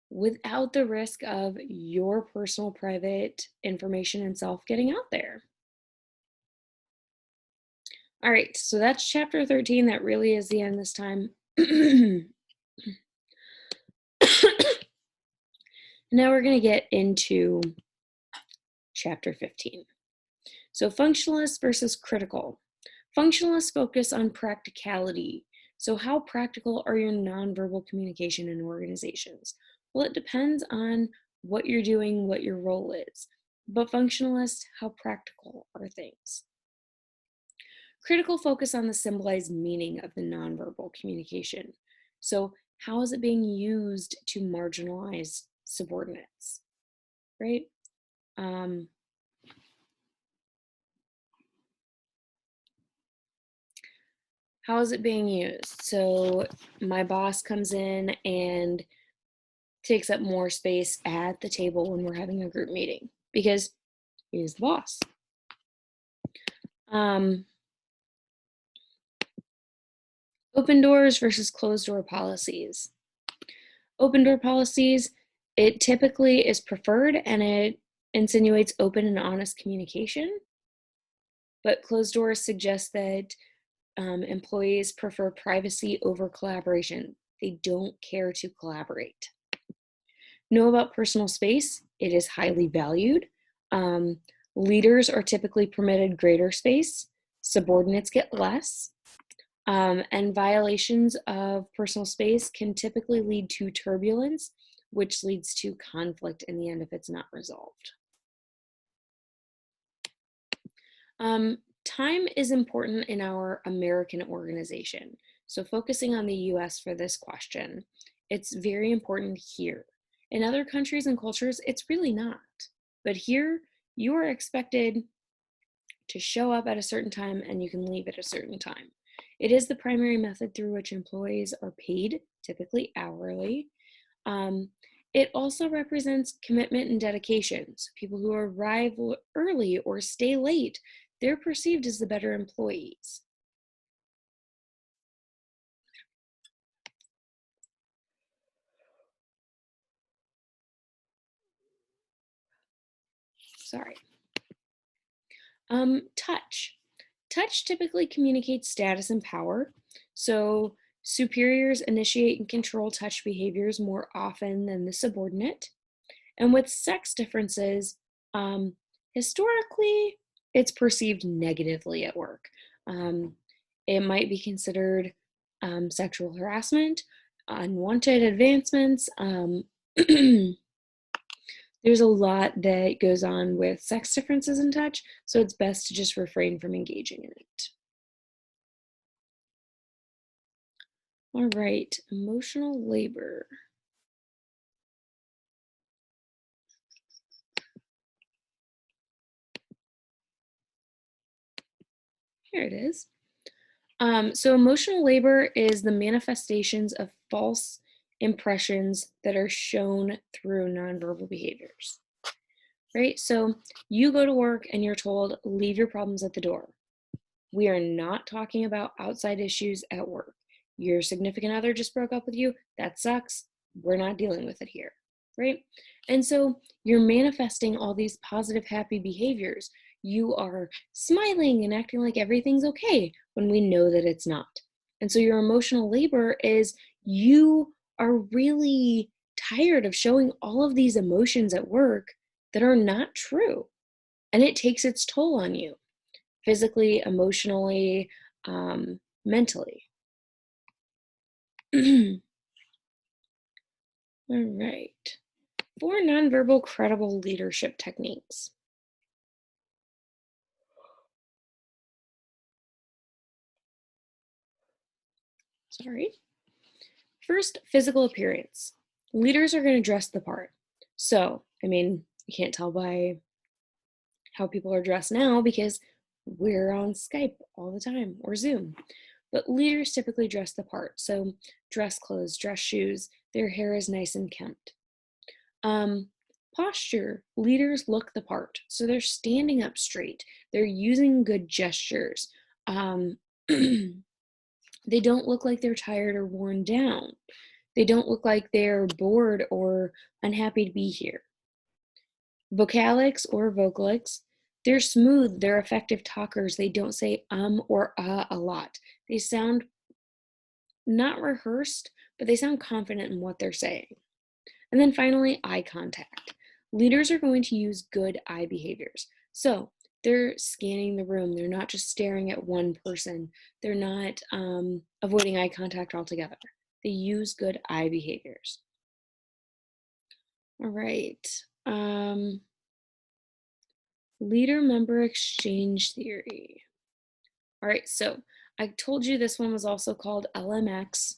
without the risk of your personal private information and self getting out there. All right, so that's chapter 13. That really is the end this time. Now we're going to get into chapter 15. So functionalist versus critical. Functionalists focus on practicality. So how practical are your nonverbal communication in organizations? Well, it depends on what you're doing, what your role is. But functionalists, how practical are things? Critical focus on the symbolized meaning of the nonverbal communication. So how is it being used to marginalize subordinates, right? How is it being used? So my boss comes in and takes up more space at the table when we're having a group meeting because he's the boss. Open doors versus closed door policies. Open door policies, it typically is preferred and it insinuates open and honest communication. But closed doors suggest that employees prefer privacy over collaboration. They don't care to collaborate. Know about personal space. It is highly valued. Leaders are typically permitted greater space. Subordinates get less. And violations of personal space can typically lead to turbulence, which leads to conflict in the end if it's not resolved. Time is important in our American organization. So focusing on the US for this question, it's very important here. In other countries and cultures, it's really not. But here, you are expected to show up at a certain time and you can leave at a certain time. It is the primary method through which employees are paid, typically hourly. It also represents commitment and dedication. So people who arrive early or stay late, they're perceived as the better employees. Sorry. Touch. Touch typically communicates status and power. So superiors initiate and control touch behaviors more often than the subordinate. And with sex differences, historically, it's perceived negatively at work. It might be considered sexual harassment, unwanted advancements. There's a lot that goes on with sex differences in touch, so it's best to just refrain from engaging in it. All right, emotional labor. Here it is. So emotional labor is the manifestations of false impressions that are shown through nonverbal behaviors, right? So you go to work and you're told, leave your problems at the door. We are not talking about outside issues at work. Your significant other just broke up with you. That sucks. We're not dealing with it here, right? And so you're manifesting all these positive, happy behaviors. You are smiling and acting like everything's okay when we know that it's not. And so your emotional labor is you are really tired of showing all of these emotions at work that are not true. And it takes its toll on you physically, emotionally, mentally. All right. 4 nonverbal credible leadership techniques. Sorry. First, physical appearance. Leaders are going to dress the part. So, you can't tell by how people are dressed now because we're on Skype all the time or Zoom. But leaders typically dress the part. So, dress clothes, dress shoes, their hair is nice and kempt. Um, Posture, leaders look the part. So they're standing up straight. They're using good gestures. They don't look like they're tired or worn down. They don't look like they're bored or unhappy to be here. Vocalics or vocalics, they're smooth, they're effective talkers. They don't say or a lot. They sound not rehearsed, but they sound confident in what they're saying. And then finally, eye contact. Leaders are going to use good eye behaviors. So they're scanning the room. They're not just staring at one person. They're not avoiding eye contact altogether. They use good eye behaviors. All right. Leader-member exchange theory. All right, so I told you this one was also called LMX.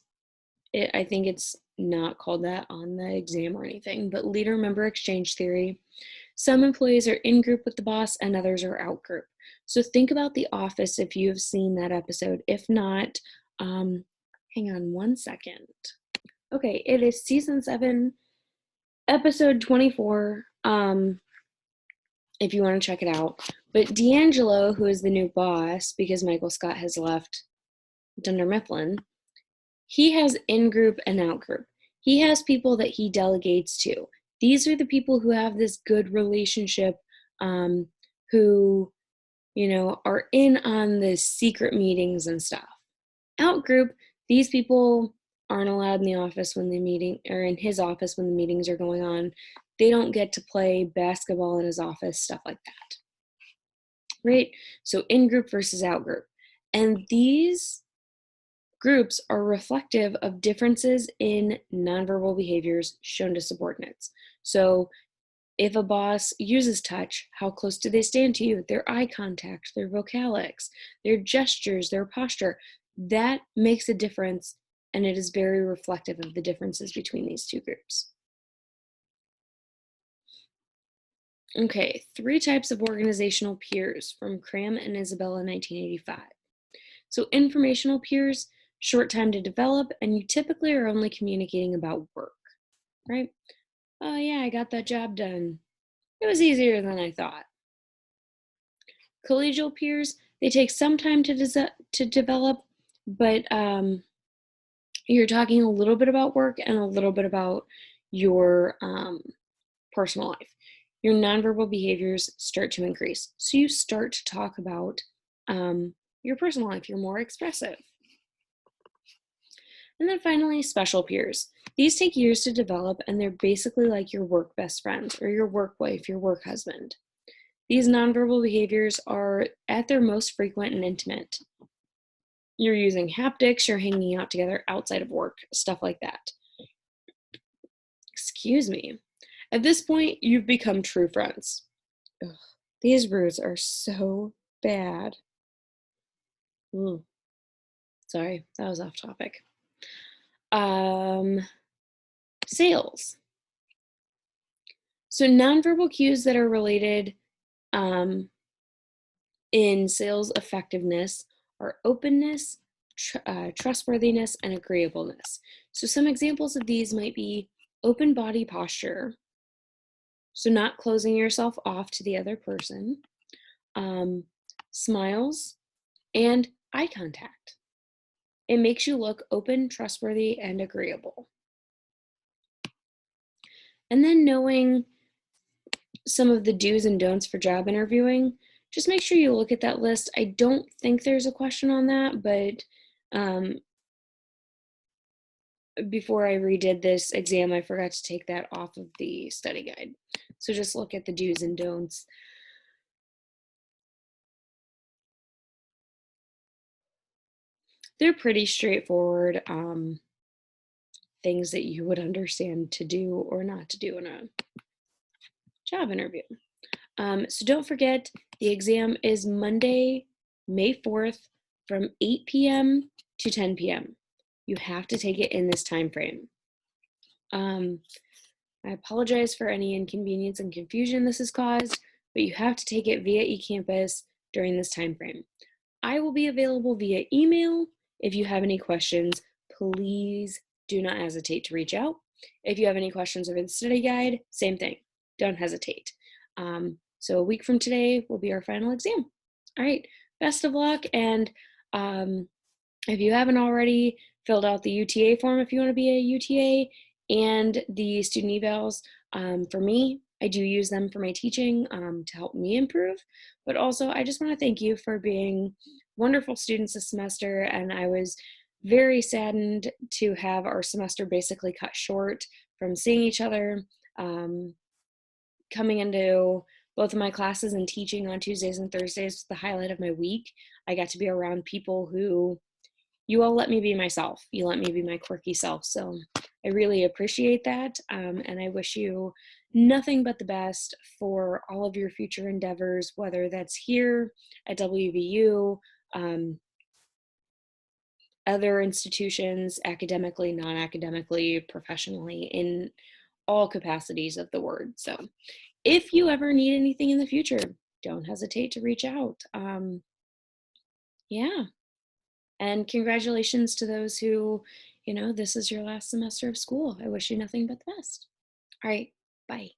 I think it's not called that on the exam or anything, but leader-member exchange theory. Some employees are in group with the boss and others are out group. So think about The Office if you have seen that episode. If not, hang on one second. Okay, it is season 7, episode 24. If you want to check it out. But D'Angelo, who is the new boss because Michael Scott has left Dunder Mifflin, he has in-group and out-group. He has people that he delegates to. These are the people who have this good relationship, who, are in on the secret meetings and stuff. Out-group, these people aren't allowed in the office when the meeting, or in his office when the meetings are going on. They don't get to play basketball in his office, stuff like that. Right? So in-group versus out-group. And these groups are reflective of differences in nonverbal behaviors shown to subordinates. So if a boss uses touch, how close do they stand to you? Their eye contact, their vocalics, their gestures, their posture, that makes a difference, and it is very reflective of the differences between these two groups. Okay, 3 types of organizational peers from Cram and Isabella, 1985. So informational peers, short time to develop, and you typically are only communicating about work, right? Oh yeah, I got that job done. It was easier than I thought. Collegial peers, they take some time to develop, but you're talking a little bit about work and a little bit about your personal life. Your nonverbal behaviors start to increase. So you start to talk about your personal life. You're more expressive. And then finally, special peers. These take years to develop, and they're basically like your work best friend or your work wife, your work husband. These nonverbal behaviors are at their most frequent and intimate. You're using haptics, you're hanging out together outside of work, stuff like that. Excuse me. At this point, you've become true friends. Ugh, these roots are so bad. Sorry, that was off topic. Sales. So nonverbal cues that are related in sales effectiveness are openness, trustworthiness, and agreeableness. So some examples of these might be open body posture, so not closing yourself off to the other person, smiles, and eye contact. It makes you look open, trustworthy, and agreeable. And then knowing some of the do's and don'ts for job interviewing, just make sure you look at that list. I don't think there's a question on that, but before I redid this exam, I forgot to take that off of the study guide. So just look at the do's and don'ts. They're pretty straightforward things that you would understand to do or not to do in a job interview. So don't forget, the exam is Monday, May 4th from 8 p.m. to 10 p.m. You have to take it in this time frame. I apologize for any inconvenience and confusion this has caused, but you have to take it via eCampus during this time frame. I will be available via email. If you have any questions, please do not hesitate to reach out. If you have any questions over the study guide, same thing. Don't hesitate. So a week from today will be our final exam. All right, best of luck. And if you haven't already, filled out the UTA form if you want to be a UTA, and the student evals. For me, I do use them for my teaching to help me improve, but also I just want to thank you for being wonderful students this semester, and I was very saddened to have our semester basically cut short from seeing each other. Coming into both of my classes and teaching on Tuesdays and Thursdays was the highlight of my week. I got to be around people who you all let me be myself. You let me be my quirky self. So I really appreciate that. And I wish you nothing but the best for all of your future endeavors, whether that's here at WVU, other institutions, academically, non-academically, professionally, in all capacities of the word. So if you ever need anything in the future, don't hesitate to reach out. Yeah. And congratulations to those who, this is your last semester of school. I wish you nothing but the best. All right. Bye.